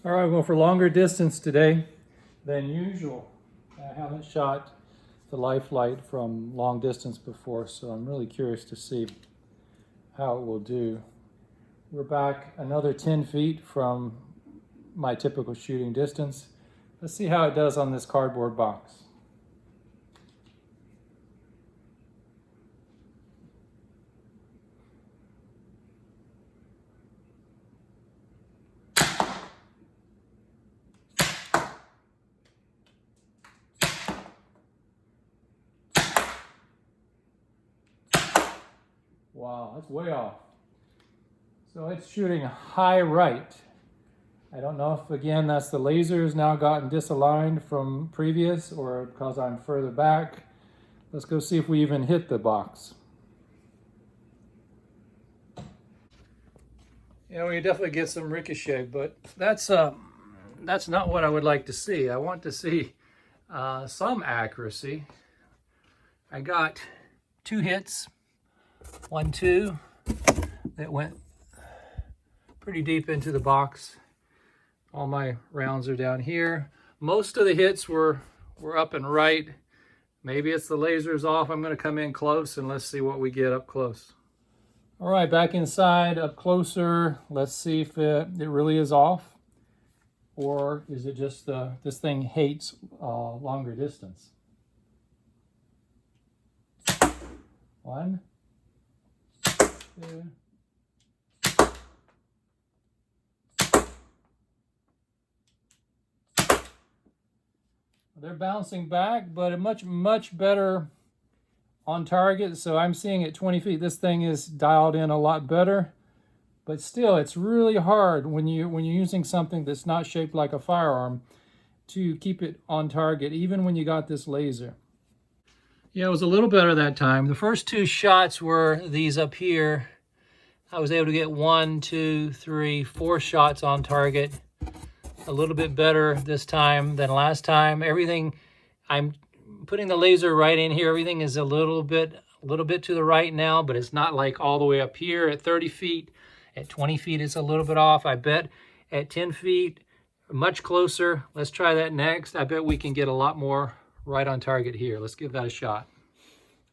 All right, well, for longer distance today than usual. I haven't shot the Lifelite from long distance before, so I'm really curious to see how it will do. We're back another 10 feet from my typical shooting distance. Let's see how it does on this cardboard box. Wow, that's way off. So it's shooting high right. I don't know if, again, that's the laser has now gotten disaligned from previous or because I'm further back. Let's go see if we even hit the box. Yeah, we definitely get some ricochet, but that's not what I would like to see. I want to see some accuracy. I got 2 hits, 1, 2, that went pretty deep into the box. All my rounds are down here. Most of the hits were up and right. Maybe it's the laser's off. I'm going to come in close and let's see what we get up close. All right, back inside, up closer. Let's see if it really is off, or is it just this thing hates longer distance. 1, 2. They're bouncing back, but a much better on target. So I'm seeing at 20 feet, this thing is dialed in a lot better. But still, it's really hard when you're using something that's not shaped like a firearm to keep it on target, even when you got this laser. Yeah, it was a little better that time. The first 2 shots were these up here. I was able to get 1, 2, 3, 4 shots on target. A little bit better this time than last time. Everything, I'm putting the laser right in here. Everything is a little bit to the right now, but it's not like all the way up here at 30 feet. At 20 feet, it's a little bit off. I bet at 10 feet, much closer. Let's try that next. I bet we can get a lot more right on target here. Let's give that a shot.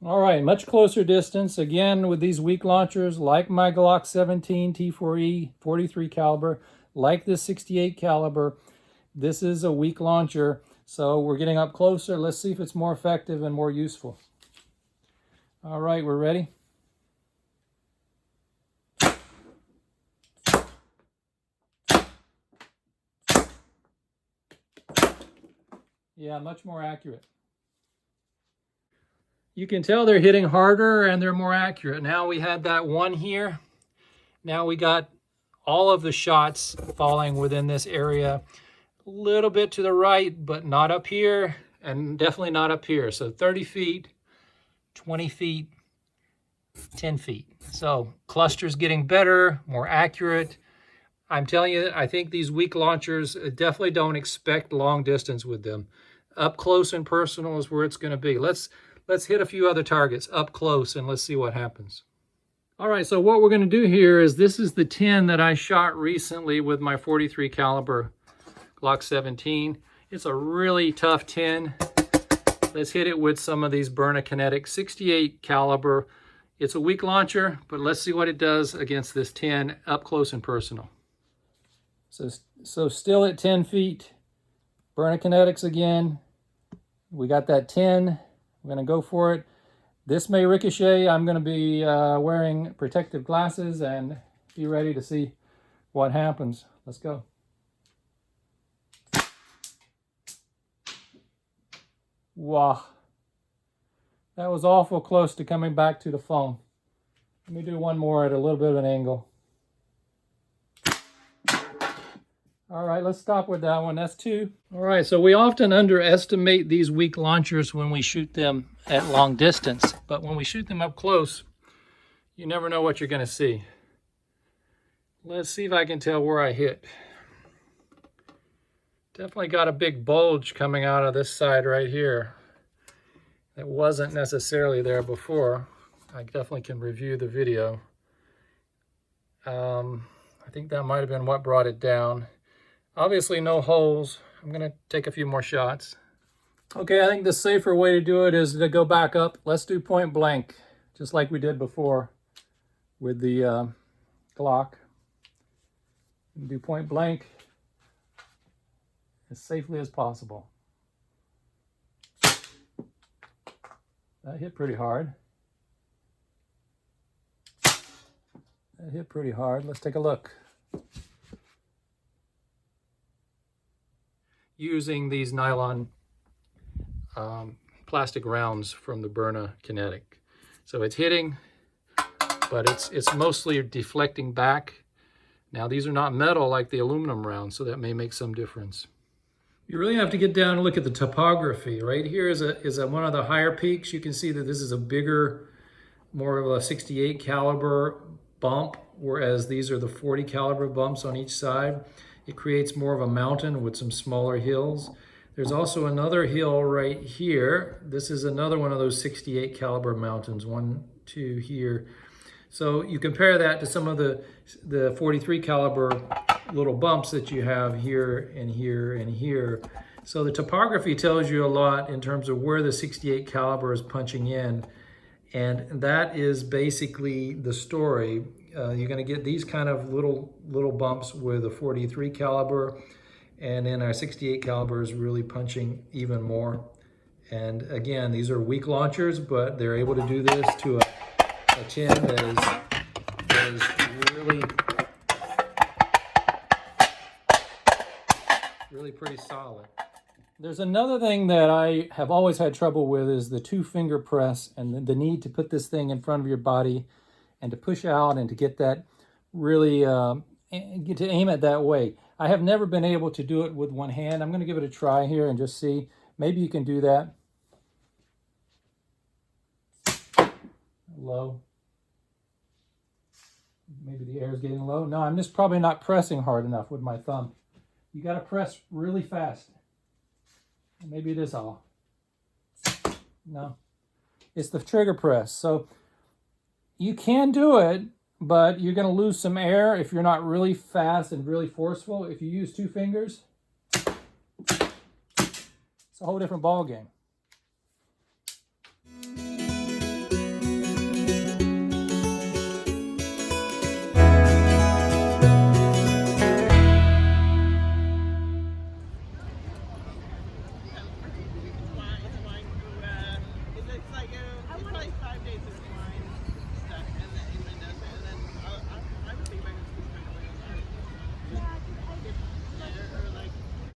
All right, much closer distance. Again, with these weak launchers, like my Glock 17 T4E 43 caliber, like this 68 caliber, this is a weak launcher. So we're getting up closer. Let's see if it's more effective and more useful. All right, we're ready. Yeah, much more accurate. You can tell they're hitting harder and they're more accurate. Now we had that 1 here. Now we got all of the shots falling within this area. A little bit to the right, but not up here, and definitely not up here. So 30 feet, 20 feet, 10 feet. So cluster's getting better, more accurate. I'm telling you, I think these weak launchers, definitely don't expect long distance with them. Up close and personal is where it's going to be. Let's hit a few other targets up close and let's see what happens. All right, so what we're going to do here is, this is the 10 that I shot recently with my 43 caliber Glock 17. It's a really tough 10. Let's hit it with some of these Byrna Kinetic 68 caliber. It's a weak launcher, but let's see what it does against this 10 up close and personal. So still at 10 feet, Byrna Kinetics again. We got that 10. We're going to go for it. This may ricochet. I'm going to be wearing protective glasses and be ready to see what happens. Let's go. Wow. That was awful close to coming back to the phone. Let me do one more at a little bit of an angle. All right, let's stop with that one. That's 2. All right, so we often underestimate these weak launchers when we shoot them at long distance, but when we shoot them up close, you never know what you're going to see. Let's see if I can tell where I hit. Definitely got a big bulge coming out of this side right here. It wasn't necessarily there before. I definitely can review the video. I think that might have been what brought it down. Obviously no holes. I'm gonna take a few more shots. Okay, I think the safer way to do it is to go back up. Let's do point blank, just like we did before with the Glock. Do point blank as safely as possible. That hit pretty hard. That hit pretty hard. Let's take a look. Using these nylon plastic rounds from the Byrna Kinetic. So it's hitting, but it's mostly deflecting back. Now these are not metal like the aluminum rounds, so that may make some difference. You really have to get down and look at the topography. Right here is one of the higher peaks. You can see that this is a bigger, more of a 68 caliber bump, whereas these are the 40 caliber bumps on each side. It creates more of a mountain with some smaller hills. There's also another hill right here. This is another one of those 68 caliber mountains, 1, 2 here. So you compare that to some of the 43 caliber little bumps that you have here and here and here. So the topography tells you a lot in terms of where the 68 caliber is punching in. And that is basically the story. You're gonna get these kind of little bumps with a 43 caliber, and then our 68 caliber is really punching even more. And again, these are weak launchers, but they're able to do this to a chin that is really pretty solid. There's another thing that I have always had trouble with is the 2-finger press and the need to put this thing in front of your body and to push out and to get that really, get to aim it that way. I have never been able to do it with one hand. I'm going to give it a try here and just see. Maybe you can do that. Low. Maybe the air is getting low. No, I'm just probably not pressing hard enough with my thumb. You got to press really fast. Maybe it is all. No, it's the trigger press. So you can do it, but you're going to lose some air if you're not really fast and really forceful. If you use 2 fingers, it's a whole different ball game.